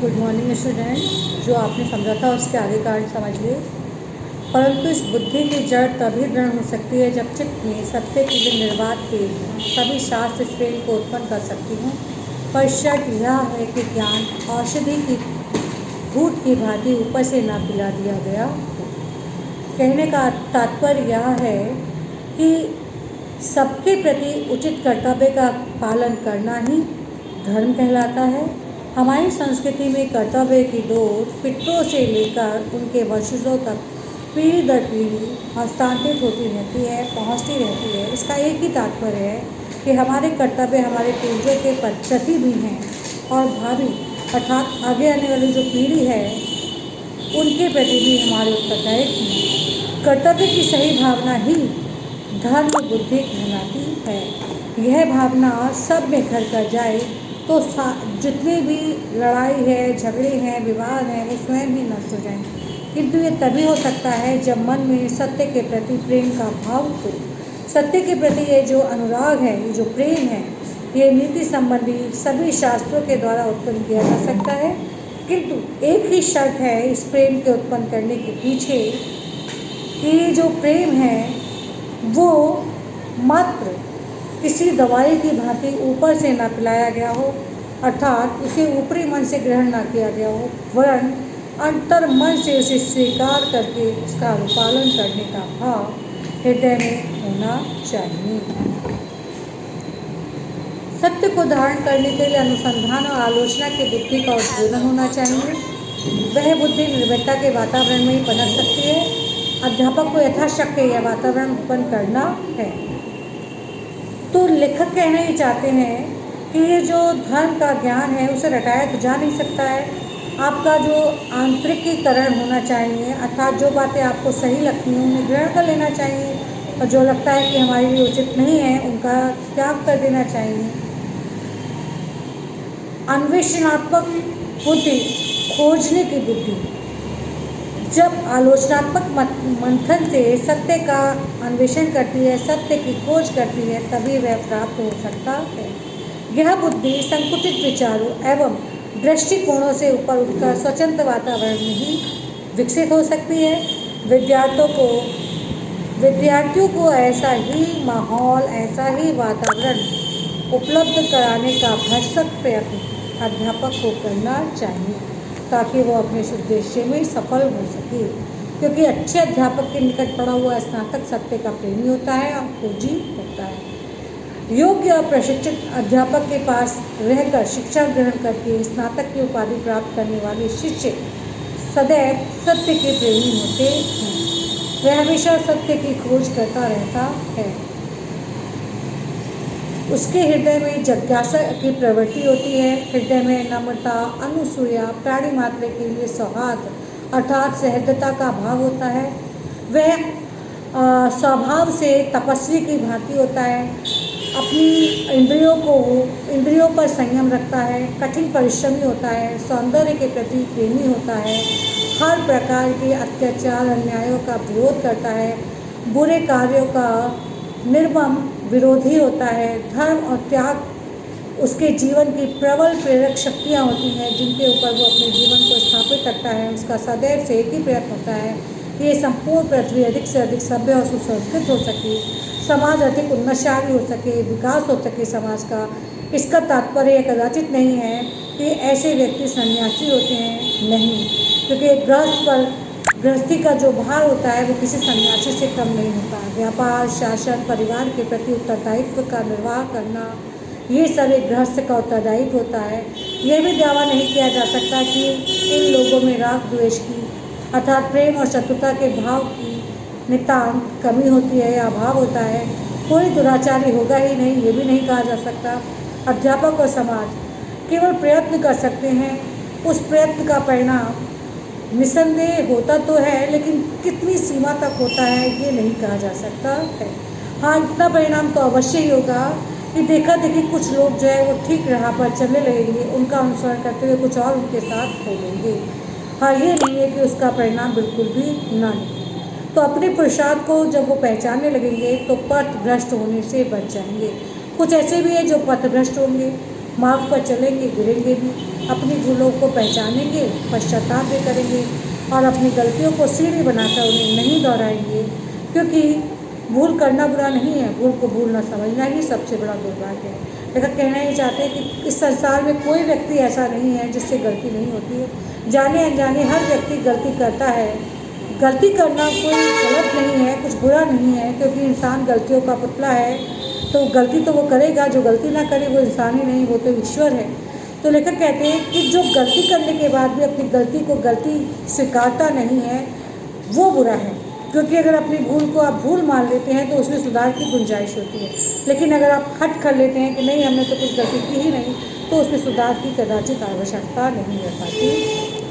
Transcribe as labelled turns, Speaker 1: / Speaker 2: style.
Speaker 1: Good morning student. जो आपने समझा था उसके आगे का अर्थ समझिए। परंतु इस बुद्धि की जड़ तभी दृढ़ हो सकती है जब चित्त में सत्य के लिए निर्वात के सभी शास्त्र इस प्रेम को उत्पन्न कर सकती हैं। पर शर्त यह है कि ज्ञान औषधि की घूंट की भांति ऊपर से ना पिला दिया गया। कहने का तात्पर्य यह है कि सबके प्रति उचित कर्तव्य का पालन करना ही धर्म कहलाता है। हमारी संस्कृति में कर्तव्य की डोर पितरों से लेकर उनके वंशजों तक पीढ़ी दर पीढ़ी हस्तांतरित होती रहती है, पहुंचती रहती है। इसका एक ही तात्पर्य है कि हमारे कर्तव्य हमारे पूर्वजों के प्रति भी हैं और भावी अर्थात आगे आने वाली जो पीढ़ी है उनके प्रति भी हमारे उत्तरदायित्व हैं। कर्तव्य की सही भावना ही धर्म बुद्धि कहलाती है। यह भावना सब में घर कर जाए तो जितनी भी लड़ाई है, झगड़े हैं, विवाद हैं, वो स्वयं ही नष्ट हो जाएं। किंतु ये तभी हो सकता है जब मन में सत्य के प्रति प्रेम का भाव हो। सत्य के प्रति ये जो अनुराग है, ये जो प्रेम है, ये नीति संबंधी सभी शास्त्रों के द्वारा उत्पन्न किया जा सकता है। किंतु एक ही शर्त है इस प्रेम के उत्पन्न करने के पीछे कि जो प्रेम है वो मात्र किसी दवाई की भांति ऊपर से ना पिलाया गया हो, अर्थात उसे ऊपरी मन से ग्रहण ना किया गया हो, वरन अंतर मन से उसे स्वीकार करके उसका अनुपालन करने का भाव हृदय में होना चाहिए। सत्य को धारण करने के लिए अनुसंधान और आलोचना की बुद्धि का उद्बोधन होना चाहिए। वह बुद्धि निर्भयता के वातावरण में ही पनप सकती है। अध्यापक को यथाशक्य यह वातावरण उत्पन्न करना है। तो लेखक कहना ही चाहते हैं कि ये जो धर्म का ज्ञान है उसे रटाया तो जा नहीं सकता है। आपका जो आंतरिकीकरण होना चाहिए, अर्थात जो बातें आपको सही लगती हैं उन्हें ग्रहण कर लेना चाहिए और जो लगता है कि हमारे लिए उचित नहीं है उनका त्याग कर देना चाहिए। अन्वेषणात्मक बुद्धि, खोजने की बुद्धि, जब आलोचनात्मक मंथन से सत्य का अन्वेषण करती है, सत्य की खोज करती है, तभी वह प्राप्त हो सकता है। यह बुद्धि संकुचित विचारों एवं दृष्टिकोणों से ऊपर उठकर स्वतंत्र वातावरण में ही विकसित हो सकती है। विद्यार्थियों को ऐसा ही माहौल, ऐसा ही वातावरण उपलब्ध कराने का भरसक प्रयत्न अध्यापक को करना चाहिए ताकि वो अपने इस उद्देश्य में सफल हो सके। क्योंकि अच्छे अध्यापक के निकट पड़ा हुआ स्नातक सत्य का प्रेमी होता है और खोजी होता है। योग्य और प्रशिक्षित अध्यापक के पास रहकर शिक्षा ग्रहण करके स्नातक की उपाधि प्राप्त करने वाले शिष्य सदैव सत्य के प्रेमी होते हैं। वह हमेशा सत्य की खोज करता रहता है। उसके हृदय में जिज्ञासा की प्रवृत्ति होती है। हृदय में नम्रता, अनुसूया, प्राणी मात्र के लिए सौहार्द अर्थात सहृदयता का भाव होता है। वह स्वभाव से तपस्वी की भांति होता है। अपनी इंद्रियों पर संयम रखता है। कठिन परिश्रमी होता है। सौंदर्य के प्रति प्रेमी होता है। हर प्रकार के अत्याचार, अन्यायों का विरोध करता है। बुरे कार्यों का निर्मम विरोधी होता है। धर्म और त्याग उसके जीवन की प्रबल प्रेरक शक्तियाँ होती हैं जिनके ऊपर वो अपने जीवन को स्थापित करता है। उसका सदैव से एक ही प्रयत्न होता है कि ये संपूर्ण पृथ्वी अधिक से अधिक सभ्य और सुसंस्कृत हो सके, समाज अधिक उन्नतशाली हो सके, विकास हो सके समाज का। इसका तात्पर्य कदाचित नहीं है कि ऐसे व्यक्ति सन्यासी होते हैं, नहीं, क्योंकि गृहस्थ पर गृहस्थी का जो भार होता है वो किसी सन्यासी से कम नहीं होता। व्यापार, शासन, परिवार के प्रति उत्तरदायित्व का निर्वाह करना, ये सब एक गृहस्थ का उत्तरदायित्व होता है। यह भी दावा नहीं किया जा सकता कि इन लोगों में राग द्वेष की अर्थात प्रेम और शत्रुता के भाव की नितांत कमी होती है या अभाव होता है। कोई दुराचारी होगा ही नहीं, ये भी नहीं कहा जा सकता। अध्यापक और समाज केवल प्रयत्न कर सकते हैं। उस प्रयत्न का परिणाम निसंदेह होता तो है, लेकिन कितनी सीमा तक होता है ये नहीं कहा जा सकता है। हाँ, इतना परिणाम तो अवश्य ही होगा कि देखा देखी कुछ लोग जो है वो ठीक राह पर चलने लगेंगे, उनका अनुसरण करते हुए कुछ और उनके साथ हो लेंगे। हाँ, ये नहीं है कि उसका परिणाम बिल्कुल भी ना निकले। तो अपने पुरुषार्थ को जब वो पहचानने लगेंगे तो पथ भ्रष्ट होने से बच जाएंगे। कुछ ऐसे भी हैं जो पथ भ्रष्ट होंगे, मार्ग पर चलेंगे, गिरेंगे भी, अपनी भूलों को पहचानेंगे, पश्चाताप भी करेंगे और अपनी गलतियों को सीढ़ी बनाकर उन्हें नहीं दोहराएंगे, क्योंकि भूल करना बुरा नहीं है, भूल को भूल न समझना ही सबसे बड़ा दुर्भाग्य है। लेकिन कहना ये चाहते हैं कि इस संसार में कोई व्यक्ति ऐसा नहीं है जिससे गलती नहीं होती है। जाने अनजाने हर व्यक्ति गलती करता है। गलती करना कोई गलत नहीं है, कुछ बुरा नहीं है, क्योंकि इंसान गलतियों का पुतला है। तो गलती तो वो करेगा, जो गलती ना करे वो इंसान ही नहीं, वो तो ईश्वर है। तो लेखक कहते हैं कि जो गलती करने के बाद भी अपनी गलती को गलती स्वीकारता नहीं है वो बुरा है, क्योंकि अगर अपनी भूल को आप भूल मान लेते हैं तो उसमें सुधार की गुंजाइश होती है। लेकिन अगर आप हट कर लेते हैं कि नहीं, हमने तो कुछ गलती की ही नहीं, तो उसमें सुधार की कदाचित आवश्यकता नहीं रह पाती।